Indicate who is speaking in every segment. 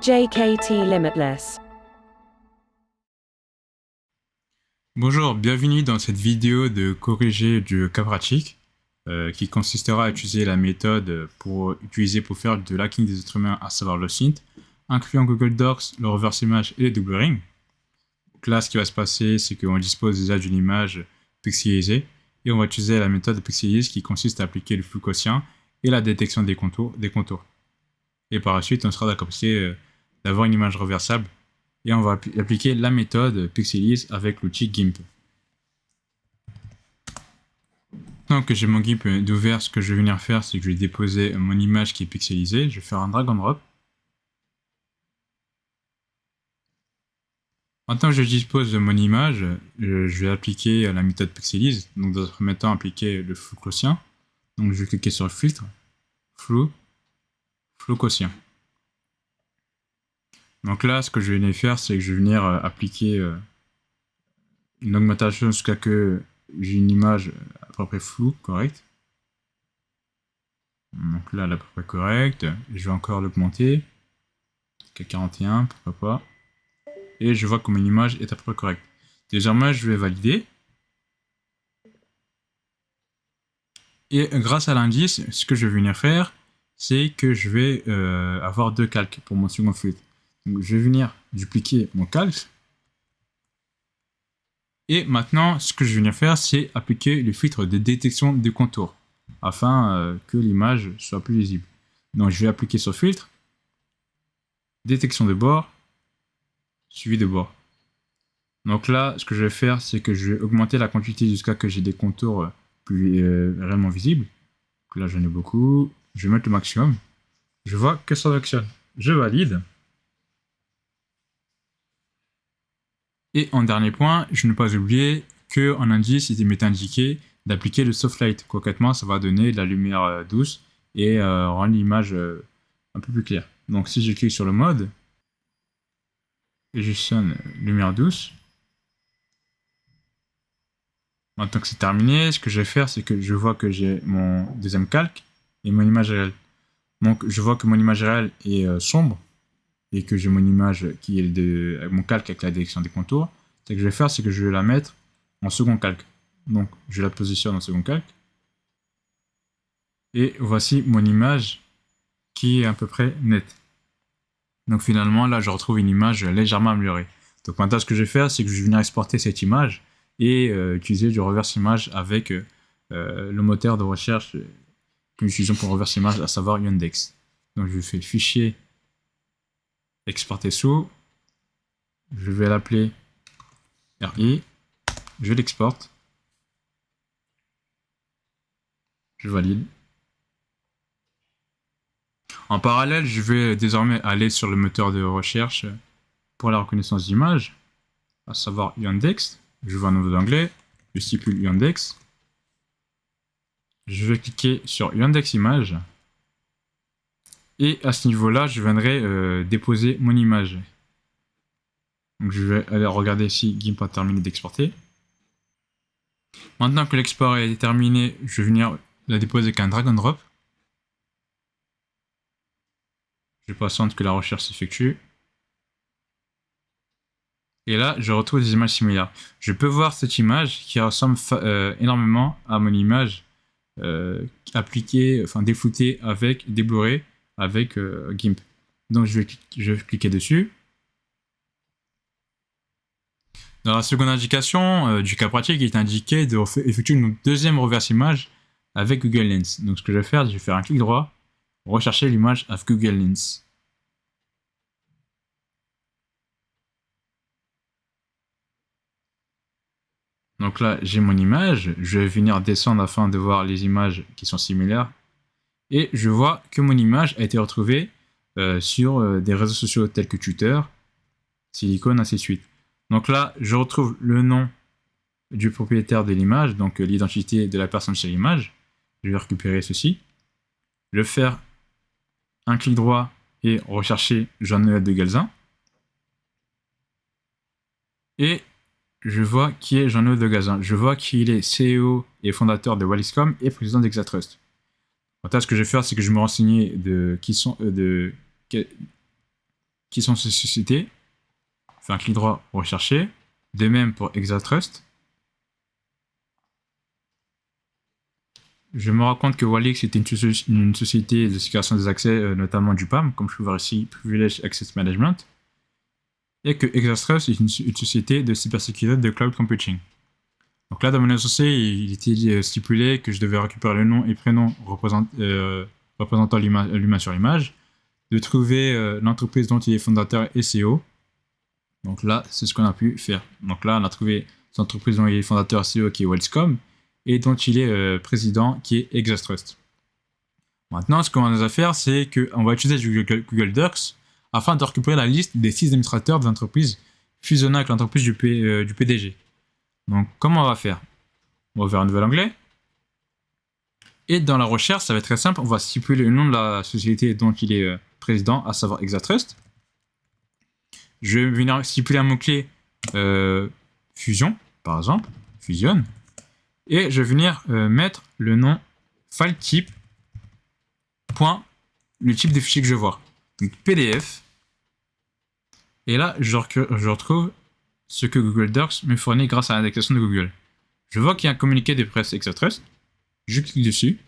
Speaker 1: JKT Limitless.
Speaker 2: Bonjour, bienvenue dans cette vidéo de corriger du cas pratique qui consistera à utiliser la méthode pour faire de l'hacking des êtres humains, à savoir le synth, incluant Google Docs, le reverse image et le doubling. Donc là, ce qui va se passer, c'est qu'on dispose déjà d'une image pixelisée et on va utiliser la méthode pixelise qui consiste à appliquer le flou quotient et la détection des contours. Et par la suite, on sera d'accord d'avoir une image reversable et on va appliquer la méthode pixelise avec l'outil GIMP. Maintenant que j'ai mon GIMP d'ouvert, ce que je vais venir faire, c'est que je vais déposer mon image qui est pixelisée. Je vais faire un drag and drop. Maintenant que je dispose de mon image, je vais appliquer la méthode pixelise. Donc dans un premier temps, appliquer le flou quotient. Donc je vais cliquer sur le filtre, flou quotient. Donc là, ce que je vais venir faire, c'est que je vais venir appliquer une augmentation jusqu'à que j'ai une image à peu près floue, correcte. Donc là, elle est à peu près correcte. Je vais encore l'augmenter. Jusqu'à 41, pourquoi pas. Et je vois que mon image est à peu près correcte. Désormais, je vais valider. Et grâce à l'indice, ce que je vais venir faire, c'est que je vais avoir deux calques pour mon second fluide. Donc, je vais venir dupliquer mon calque. Et maintenant, ce que je vais venir faire, c'est appliquer le filtre de détection des contours afin que l'image soit plus visible. Donc, je vais appliquer ce filtre, détection de bord, suivi de bord. Donc là, ce que je vais faire, c'est que je vais augmenter la quantité jusqu'à ce que j'ai des contours plus réellement visibles. Donc là, j'en ai beaucoup. Je vais mettre le maximum. Je vois que ça fonctionne. Je valide. Et en dernier point, je ne pas oublier qu'en indice, il m'est indiqué d'appliquer le soft light. Concrètement, ça va donner de la lumière douce et rendre l'image un peu plus claire. Donc si je clique sur le mode, et je sonne lumière douce, maintenant que c'est terminé, ce que je vais faire, c'est que je vois que j'ai mon deuxième calque et mon image réelle. Donc je vois que mon image réelle est sombre, et que j'ai mon image qui est avec mon calque avec la détection des contours. Ce que je vais faire, c'est que je vais la mettre en second calque. Donc, je la positionne en second calque. Et voici mon image qui est à peu près nette. Donc finalement, là, je retrouve une image légèrement améliorée. Donc maintenant, ce que je vais faire, c'est que je vais venir exporter cette image et utiliser du reverse image avec le moteur de recherche que nous utilisons pour reverse image, à savoir Yandex. Donc je fais fichier exporter sous, je vais l'appeler RI, je l'exporte, je valide. En parallèle, je vais désormais aller sur le moteur de recherche pour la reconnaissance d'image, à savoir Yandex. Je vais un nouveau d'onglet, je stipule Yandex, je vais cliquer sur Yandex image, et à ce niveau-là, je viendrai déposer mon image. Donc je vais aller regarder si GIMP a terminé d'exporter. Maintenant que l'export est terminé, je vais venir la déposer avec un drag and drop. Je patiente que la recherche s'effectue. Et là, je retrouve des images similaires. Je peux voir cette image qui ressemble énormément à mon image appliquée, enfin défloutée avec, déblurée avec GIMP. Donc je vais cliquer dessus. Dans la seconde indication du cas pratique, il est indiqué d'effectuer une deuxième reverse image avec Google Lens. Donc ce que je vais faire, je vais faire un clic droit, rechercher l'image avec Google Lens. Donc là, j'ai mon image, je vais venir descendre afin de voir les images qui sont similaires. Et je vois que mon image a été retrouvée sur des réseaux sociaux tels que Twitter, Silicon, ainsi de suite. Donc là, je retrouve le nom du propriétaire de l'image, donc l'identité de la personne sur l'image. Je vais récupérer ceci. Je vais faire un clic droit et rechercher Jean-Noël de Galzin. Et je vois qui est Jean-Noël de Galzin. Je vois qu'il est CEO et fondateur de Walliscom et président d'Exatrust. Ce que je vais faire, c'est que je vais me renseigner de qui qui sont suscités. Fais un clic droit, rechercher. De même pour Exatrust. Je me rends compte que Wallix est une société de sécurisation des accès, notamment du PAM, comme je peux voir ici, Privileged Access Management. Et que Exatrust est une société de cybersécurité de cloud computing. Donc là, dans mon associé, il était stipulé que je devais récupérer le nom et prénom représentant l'humain sur l'image, de trouver l'entreprise dont il est fondateur et CEO. Donc là, c'est ce qu'on a pu faire. Donc là, on a trouvé l'entreprise dont il est fondateur et CEO qui est Wellscom et dont il est président qui est Exatrust. Maintenant, ce qu'on va faire, c'est qu'on va utiliser Google Docs afin de récupérer la liste des 6 administrateurs de l'entreprise fusionnant avec l'entreprise du PDG. Donc, comment on va faire? On va ouvrir un nouvel onglet. Et dans la recherche, ça va être très simple. On va stipuler le nom de la société dont il est président, à savoir Exatrust. Je vais venir stipuler un mot-clé fusion, par exemple. Fusion. Et je vais venir mettre le nom file type, le type de fichier que je vois. Donc, PDF. Et là, je retrouve ce que Google Docs me fournit grâce à l'indexation de Google. Je vois qu'il y a un communiqué de presse Exatrust. Je clique dessus.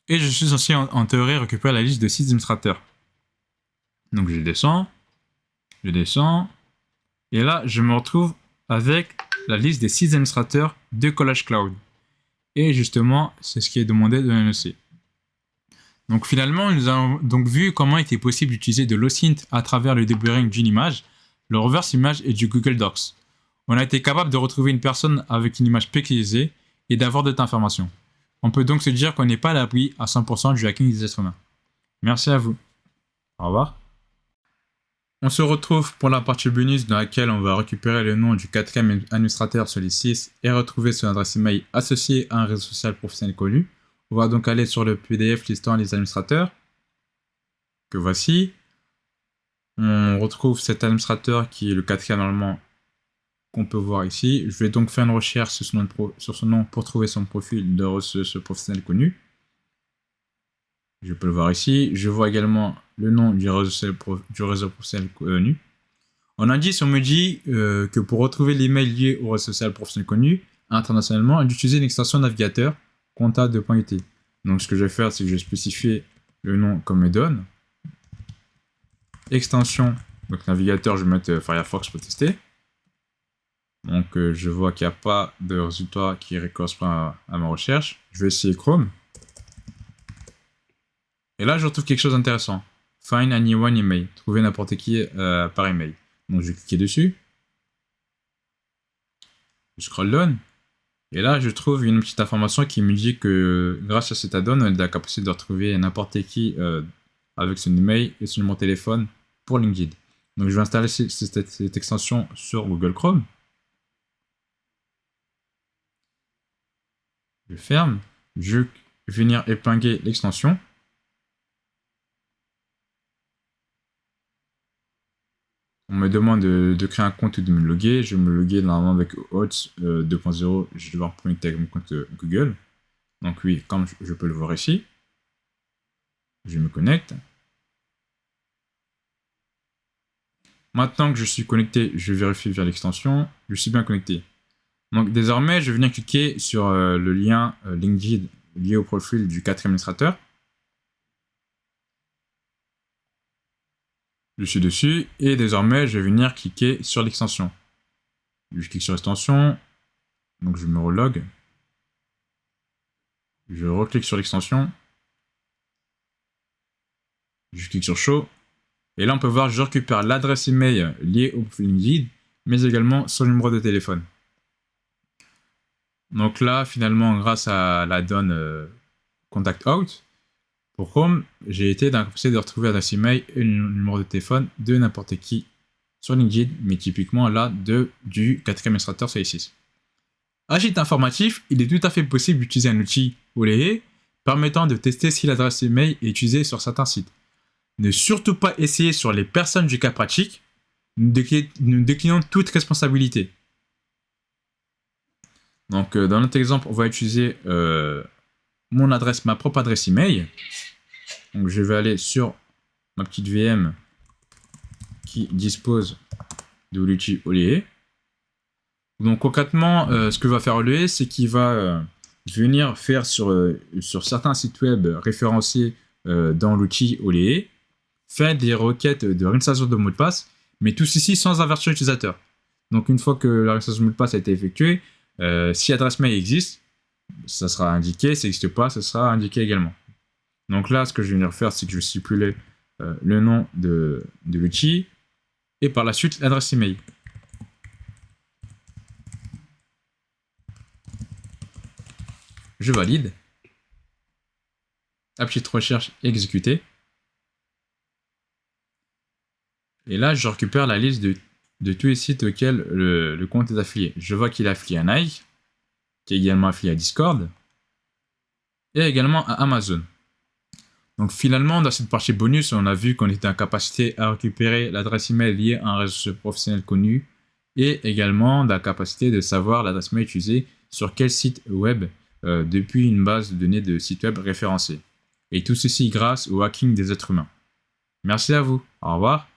Speaker 2: Et je suis censé en théorie récupérer la liste de 6 administrateurs. Donc je descends. Et là, je me retrouve avec la liste des 6 administrateurs de Collage Cloud. Et justement, c'est ce qui est demandé de l'NEC. Donc finalement, nous avons donc vu comment il était possible d'utiliser de l'OSINT à travers le debugging d'une image, le reverse image et du Google Docs. On a été capable de retrouver une personne avec une image pixelisée et d'avoir d'autres informations. On peut donc se dire qu'on n'est pas à l'abri à 100% du hacking des êtres humains. Merci à vous. Au revoir. On se retrouve pour la partie bonus dans laquelle on va récupérer le nom du 4e administrateur sur les 6 et retrouver son adresse email associée à un réseau social professionnel connu. On va donc aller sur le PDF listant les administrateurs, que voici. On retrouve cet administrateur qui est le 4e normalement qu'on peut voir ici. Je vais donc faire une recherche sur son nom pour trouver son profil de ce professionnel connu. Je peux le voir ici. Je vois également le nom du réseau professionnel connu. En indice, on me dit que pour retrouver l'email lié au réseau social professionnel connu, internationalement, d'utiliser une extension navigateur compta2.ut. Donc ce que je vais faire, c'est que je vais spécifier le nom comme me donne. Extension, donc navigateur, je vais mettre Firefox pour tester. Donc je vois qu'il n'y a pas de résultat qui correspond à ma recherche. Je vais essayer Chrome. Et là, je retrouve quelque chose d'intéressant. Find anyone email. Trouver n'importe qui par email. Donc je vais cliquer dessus. Je scroll down. Et là, je trouve une petite information qui me dit que grâce à cet add-on, on a la capacité de retrouver n'importe qui avec son email et son numéro de téléphone pour LinkedIn. Donc je vais installer cette extension sur Google Chrome. Je ferme. Je vais venir épingler l'extension. On me demande de créer un compte ou de me loguer. Je vais me loguer normalement avec OAuth 2.0. Je vais devoir connecter avec mon compte Google. Donc oui, comme je peux le voir ici. Je me connecte. Maintenant que je suis connecté, je vérifie via l'extension. Je suis bien connecté. Donc désormais, je vais venir cliquer sur le lien LinkedIn lié au profil du 4e administrateur. Je suis dessus et désormais je vais venir cliquer sur l'extension. Je clique sur l'extension, donc je me relogue. Je reclique sur l'extension. Je clique sur Show. Et là on peut voir que je récupère l'adresse email liée au profil LinkedIn, mais également son numéro de téléphone. Donc là finalement grâce à la donne Contact Out, pour Chrome, j'ai été dans la capacité de retrouver l'adresse email et le numéro de téléphone de n'importe qui sur LinkedIn, mais typiquement là du 4e administrateur sur les 6. À titre informatif, il est tout à fait possible d'utiliser un outil OLE permettant de tester si l'adresse email est utilisée sur certains sites. Ne surtout pas essayer sur les personnes du cas pratique, nous déclinons toute responsabilité. Donc dans notre exemple, on va utiliser ma propre adresse email. Donc je vais aller sur ma petite VM qui dispose de l'outil OLE. Donc concrètement, ce que va faire OLE, c'est qu'il va venir faire sur certains sites web référencés dans l'outil OLE, faire des requêtes de réinstallation de mot de passe, mais tout ceci sans avertir l'utilisateur. Donc une fois que la réinstallation de mot de passe a été effectuée, si l'adresse mail existe, ça sera indiqué. Si n'existe pas, ça sera indiqué également. Donc là, ce que je vais venir faire, c'est que je vais stipuler le nom de l'outil et par la suite l'adresse email. Je valide. La petite recherche exécutée. Et là, je récupère la liste de tous les sites auxquels le compte est affilié. Je vois qu'il est affilié à Nike, qui est également affilié à Discord, et également à Amazon. Donc finalement, dans cette partie bonus, on a vu qu'on était en capacité à récupérer l'adresse email liée à un réseau professionnel connu, et également la capacité de savoir l'adresse mail utilisée sur quel site web depuis une base de données de sites web référencés. Et tout ceci grâce au hacking des êtres humains. Merci à vous. Au revoir.